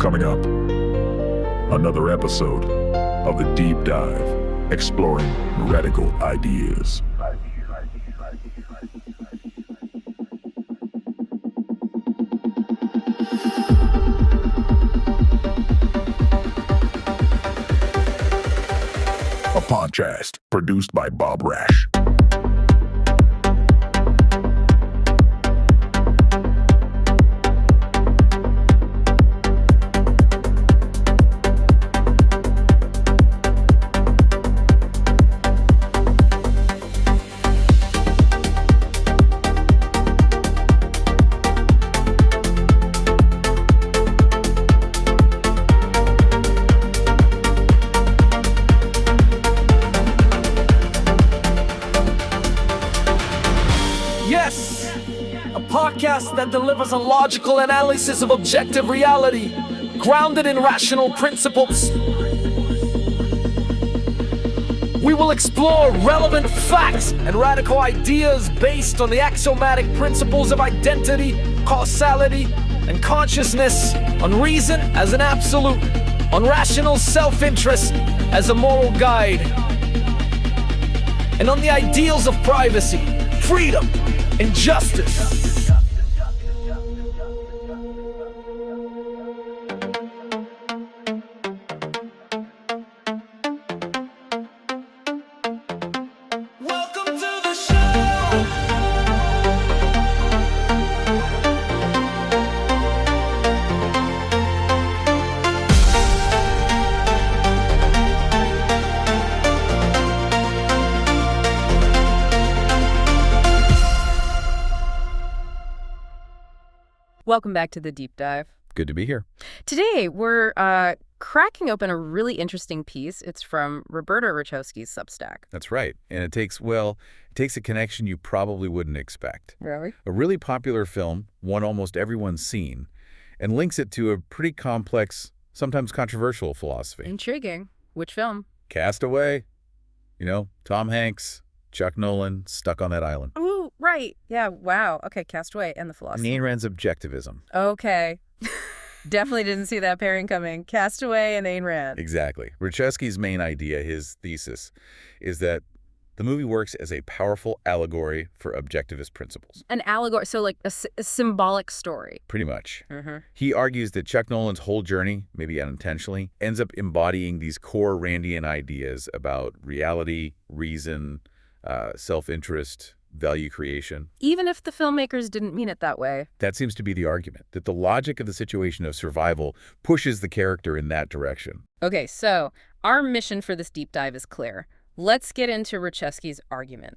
Coming up, another episode of The Deep Dive, exploring radical ideas. A podcast produced by Bob Rash. That delivers a logical analysis of objective reality, grounded in rational principles. We will explore relevant facts and radical ideas based on the axiomatic principles of identity, causality, and consciousness, on reason as an absolute, on rational self-interest as a moral guide, and on the ideals of privacy, freedom, and justice. Welcome back to The Deep Dive. Good to be here. Today, we're cracking open a really interesting piece. It's from Roberta Rachowski's Substack. That's right. And it takes a connection you probably wouldn't expect. Really? A really popular film, one almost everyone's seen, and links it to a pretty complex, sometimes controversial philosophy. Intriguing. Which film? Castaway. You know, Tom Hanks, Chuck Noland, stuck on that island. Ooh, right. Yeah, wow. Okay, Castaway and the philosophy. Ayn Rand's Objectivism. Okay. Definitely didn't see that pairing coming. Castaway and Ayn Rand. Exactly. Rachowski's main idea, his thesis, is that the movie works as a powerful allegory for objectivist principles. An allegory, so like a symbolic story. Pretty much. Mm-hmm. He argues that Chuck Noland's whole journey, maybe unintentionally, ends up embodying these core Randian ideas about reality, reason, self-interest, value creation. Even if the filmmakers didn't mean it that way. That seems to be the argument, that the logic of the situation of survival pushes the character in that direction. Okay, so our mission for this deep dive is clear. Let's get into Rachowski's argument.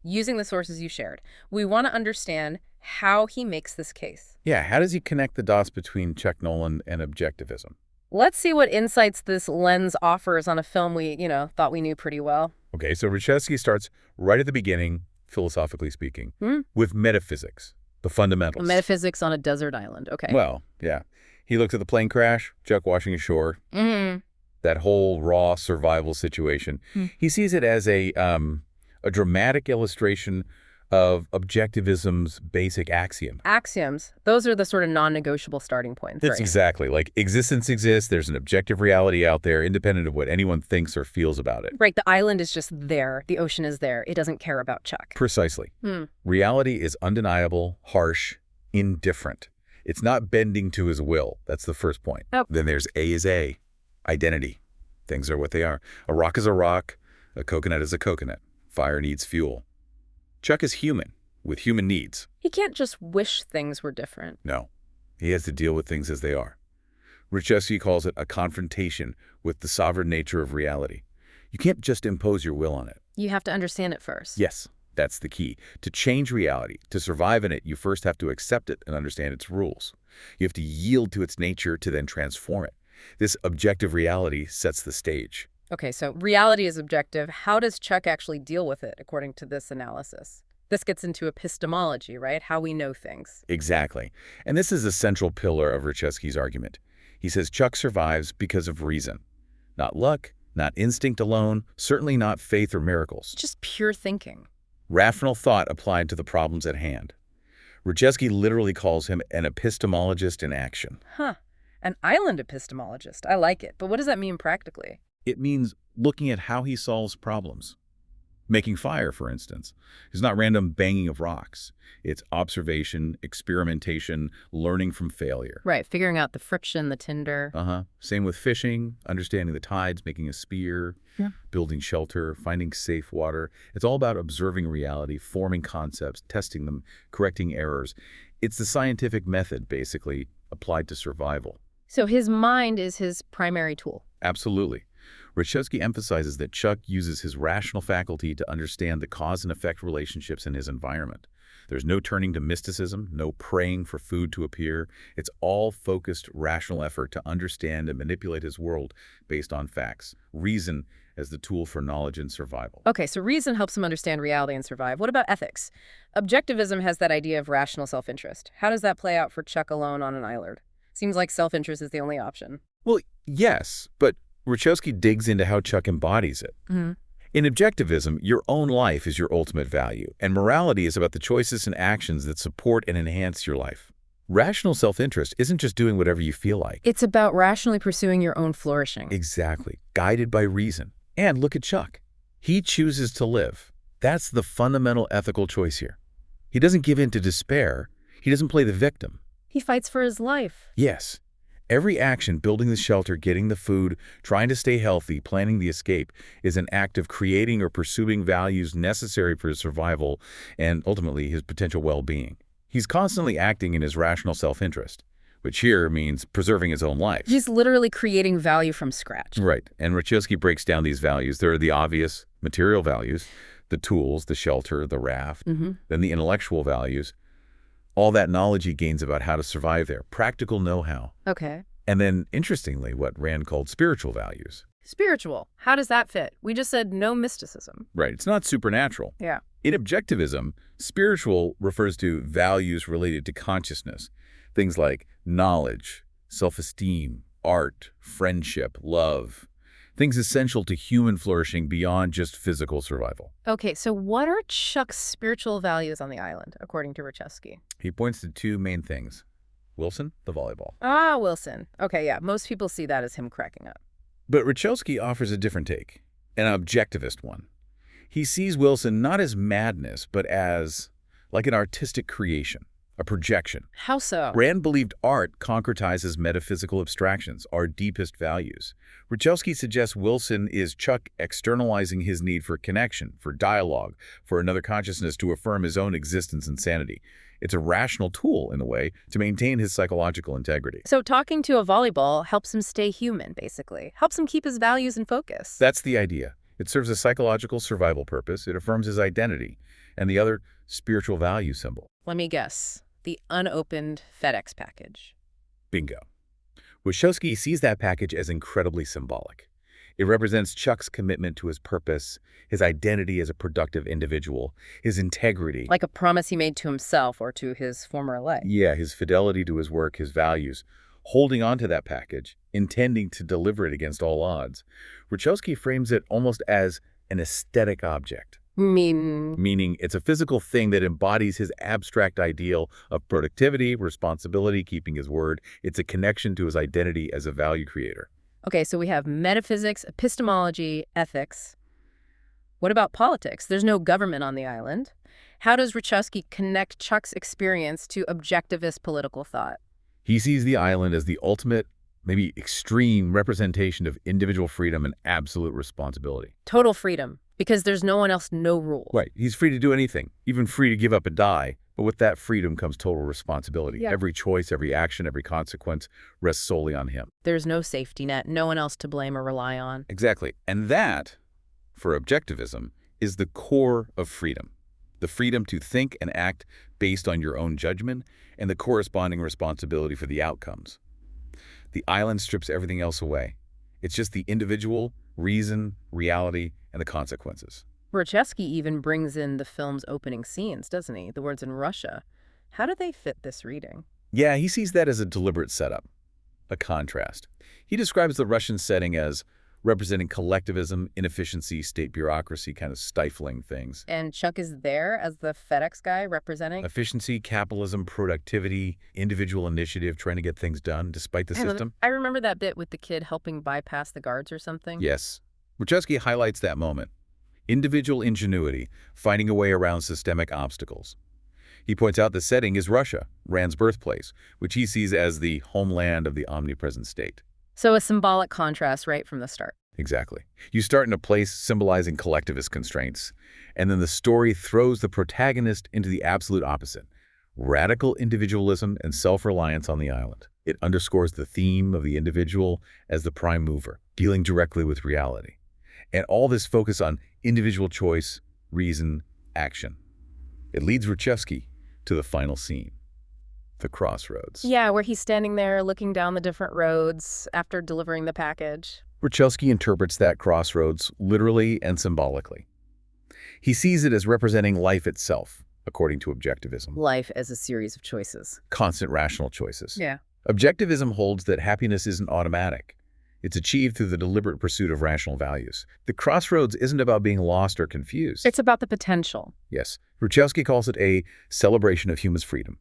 Using the sources you shared, we want to understand how he makes this case. Yeah, how does he connect the dots between Chuck Noland and objectivism? Let's see what insights this lens offers on a film we, thought we knew pretty well. Okay, so Rachowski starts right at the beginning, philosophically speaking, with metaphysics, the fundamentals. Metaphysics on a desert island, okay. Well, yeah. He looks at the plane crash, Chuck washing ashore, that whole raw survival situation. He sees it as a dramatic illustration of objectivism's basic axiom. Axioms. Those are the sort of non-negotiable starting points, That's right? exactly. Like, existence exists, there's an objective reality out there, independent of what anyone thinks or feels about it. Right, the island is just there. The ocean is there. It doesn't care about Chuck. Precisely. Reality is undeniable, harsh, indifferent. It's not bending to his will. That's the first point. Oh. Then there's A is A, identity. Things are what they are. A rock is a rock, a coconut is a coconut. Fire needs fuel. Chuck is human, with human needs. He can't just wish things were different. No, he has to deal with things as they are. Rachowski calls it a confrontation with the sovereign nature of reality. You can't just impose your will on it. You have to understand it first. Yes, that's the key. To change reality, to survive in it, you first have to accept it and understand its rules. You have to yield to its nature to then transform it. This objective reality sets the stage. Okay, so reality is objective. How does Chuck actually deal with it, according to this analysis? This gets into epistemology, right? How we know things. Exactly. And this is a central pillar of Rachowski's argument. He says Chuck survives because of reason. Not luck, not instinct alone, certainly not faith or miracles. Just pure thinking. Rational thought applied to the problems at hand. Rachowski literally calls him an epistemologist in action. Huh. An island epistemologist. I like it. But what does that mean practically? It means looking at how he solves problems. Making fire, for instance, is not random banging of rocks. It's observation, experimentation, learning from failure. Right, figuring out the friction, the tinder. Same with fishing, understanding the tides, making a spear, building shelter, finding safe water. It's all about observing reality, forming concepts, testing them, correcting errors. It's the scientific method, basically, applied to survival. So his mind is his primary tool. Absolutely. Rachevsky emphasizes that Chuck uses his rational faculty to understand the cause and effect relationships in his environment. There's no turning to mysticism, no praying for food to appear. It's all focused, rational effort to understand and manipulate his world based on facts. Reason as the tool for knowledge and survival. Okay, so reason helps him understand reality and survive. What about ethics? Objectivism has that idea of rational self-interest. How does that play out for Chuck alone on an island? Seems like self-interest is the only option. Well, yes, but Rachevsky digs into how Chuck embodies it. In Objectivism, your own life is your ultimate value, and morality is about the choices and actions that support and enhance your life. Rational self-interest isn't just doing whatever you feel like. It's about rationally pursuing your own flourishing. Exactly, guided by reason. And look at Chuck. He chooses to live. That's the fundamental ethical choice here. He doesn't give in to despair. He doesn't play the victim. He fights for his life. Yes. Every action, building the shelter, getting the food, trying to stay healthy, planning the escape, is an act of creating or pursuing values necessary for his survival and, ultimately, his potential well-being. He's constantly acting in his rational self-interest, which here means preserving his own life. He's literally creating value from scratch. Right. And Rachevsky breaks down these values. There are the obvious material values, the tools, the shelter, the raft, then the intellectual values. All that knowledge he gains about how to survive there, practical know-how. Okay. And then, interestingly, what Rand called spiritual values. Spiritual. How does that fit? We just said no mysticism. Right. It's not supernatural. Yeah. In Objectivism, spiritual refers to values related to consciousness. Things like knowledge, self-esteem, art, friendship, love. Things essential to human flourishing beyond just physical survival. Okay, so what are Chuck's spiritual values on the island, according to Rachevsky? He points to two main things. Wilson, the volleyball. Ah, Wilson. Okay, yeah, most people see that as him cracking up. But Rachevsky offers a different take, an objectivist one. He sees Wilson not as madness, but as like an artistic creation, a projection. How so? Rand believed art concretizes metaphysical abstractions, our deepest values. Rachevsky suggests Wilson is Chuck externalizing his need for connection, for dialogue, for another consciousness to affirm his own existence and sanity. It's a rational tool, in a way, to maintain his psychological integrity. So talking to a volleyball helps him stay human, basically. Helps him keep his values in focus. That's the idea. It serves a psychological survival purpose. It affirms his identity and the other spiritual value symbol. Let me guess. The unopened FedEx package. Bingo. Rachevsky sees that package as incredibly symbolic. It represents Chuck's commitment to his purpose, his identity as a productive individual, his integrity. Like a promise he made to himself or to his former life. Yeah, his fidelity to his work, his values. Holding on to that package, intending to deliver it against all odds. Rachevsky frames it almost as an aesthetic object. Meaning it's a physical thing that embodies his abstract ideal of productivity, responsibility, keeping his word. It's a connection to his identity as a value creator. Okay, so we have metaphysics, epistemology, ethics. What about politics? There's no government on the island. How does Rachevsky connect Chuck's experience to objectivist political thought? He sees the island as the ultimate, maybe extreme representation of individual freedom and absolute responsibility. Total freedom. Because there's no one else, no rules. Right. He's free to do anything, even free to give up and die. But with that freedom comes total responsibility. Yeah. Every choice, every action, every consequence rests solely on him. There's no safety net, no one else to blame or rely on. Exactly. And that, for Objectivism, is the core of freedom. The freedom to think and act based on your own judgment and the corresponding responsibility for the outcomes. The island strips everything else away. It's just the individual, reason, reality, and the consequences. Rachevsky even brings in the film's opening scenes, doesn't he? The words in Russia. How do they fit this reading? Yeah, he sees that as a deliberate setup, a contrast. He describes the Russian setting as representing collectivism, inefficiency, state bureaucracy, kind of stifling things. And Chuck is there as the FedEx guy representing? Efficiency, capitalism, productivity, individual initiative, trying to get things done despite the system. I remember that bit with the kid helping bypass the guards or something. Yes. Wachowski highlights that moment. Individual ingenuity, finding a way around systemic obstacles. He points out the setting is Russia, Rand's birthplace, which he sees as the homeland of the omnipresent state. So a symbolic contrast right from the start. Exactly. You start in a place symbolizing collectivist constraints, and then the story throws the protagonist into the absolute opposite, radical individualism and self-reliance on the island. It underscores the theme of the individual as the prime mover, dealing directly with reality. And all this focus on individual choice, reason, action. It leads Wachowski to the final scene. The crossroads. Yeah, where he's standing there looking down the different roads after delivering the package. Wachowski interprets that crossroads literally and symbolically. He sees it as representing life itself, according to Objectivism. Life as a series of choices. Constant rational choices. Yeah. Objectivism holds that happiness isn't automatic. It's achieved through the deliberate pursuit of rational values. The crossroads isn't about being lost or confused. It's about the potential. Yes. Wachowski calls it a celebration of human freedom.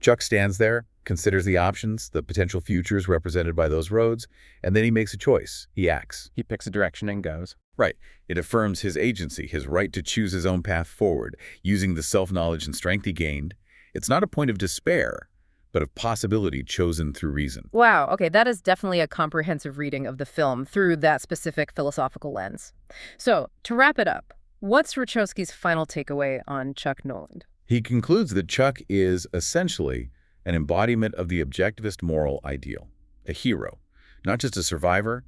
Chuck stands there, considers the options, the potential futures represented by those roads, and then he makes a choice. He acts. He picks a direction and goes. Right. It affirms his agency, his right to choose his own path forward, using the self-knowledge and strength he gained. It's not a point of despair, but of possibility chosen through reason. Wow, okay, that is definitely a comprehensive reading of the film through that specific philosophical lens. So, to wrap it up, what's Wachowski's final takeaway on Chuck Noland? He concludes that Chuck is essentially an embodiment of the objectivist moral ideal, a hero, not just a survivor,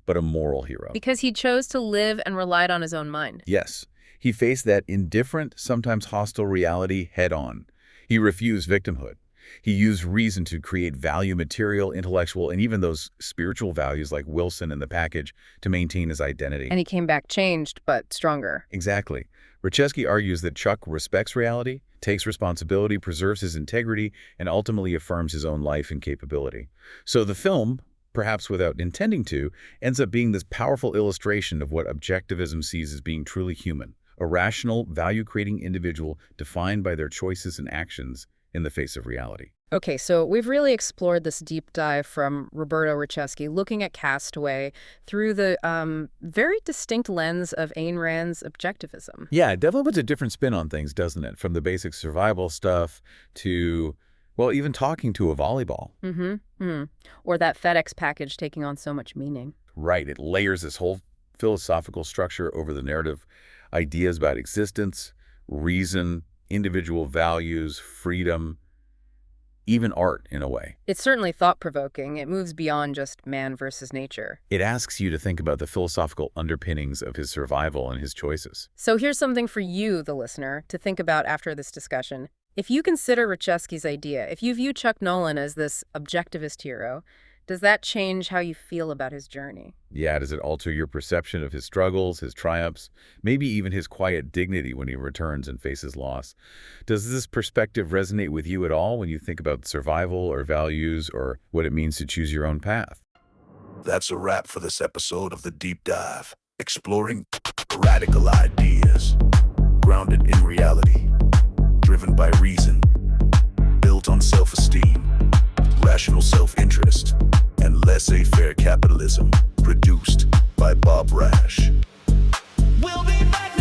but a moral hero. Because he chose to live and relied on his own mind. Yes, he faced that indifferent, sometimes hostile reality head-on. He refused victimhood. He used reason to create value, material, intellectual, and even those spiritual values like Wilson in the package to maintain his identity. And he came back changed, but stronger. Exactly. Wachowski argues that Chuck respects reality, takes responsibility, preserves his integrity, and ultimately affirms his own life and capability. So the film, perhaps without intending to, ends up being this powerful illustration of what Objectivism sees as being truly human, a rational, value-creating individual defined by their choices and actions in the face of reality. Okay, so we've really explored this deep dive from Roberto Wachowski, looking at Castaway through the very distinct lens of Ayn Rand's Objectivism. Yeah, it definitely puts a different spin on things, doesn't it? From the basic survival stuff to, well, even talking to a volleyball. Or that FedEx package taking on so much meaning. Right, it layers this whole philosophical structure over the narrative, ideas about existence, reason, individual values, freedom, even art in a way. It's certainly thought-provoking. It moves beyond just man versus nature. It asks you to think about the philosophical underpinnings of his survival and his choices. So here's something for you, the listener, to think about after this discussion. If you consider Wachowski's idea, if you view Chuck Noland as this objectivist hero, does that change how you feel about his journey? Yeah, does it alter your perception of his struggles, his triumphs, maybe even his quiet dignity when he returns and faces loss? Does this perspective resonate with you at all when you think about survival or values or what it means to choose your own path? That's a wrap for this episode of The Deep Dive, exploring radical ideas, grounded in reality, driven by reason, built on self-esteem, rational self-interest, and laissez-faire capitalism, produced by Bob Rash. We'll be back.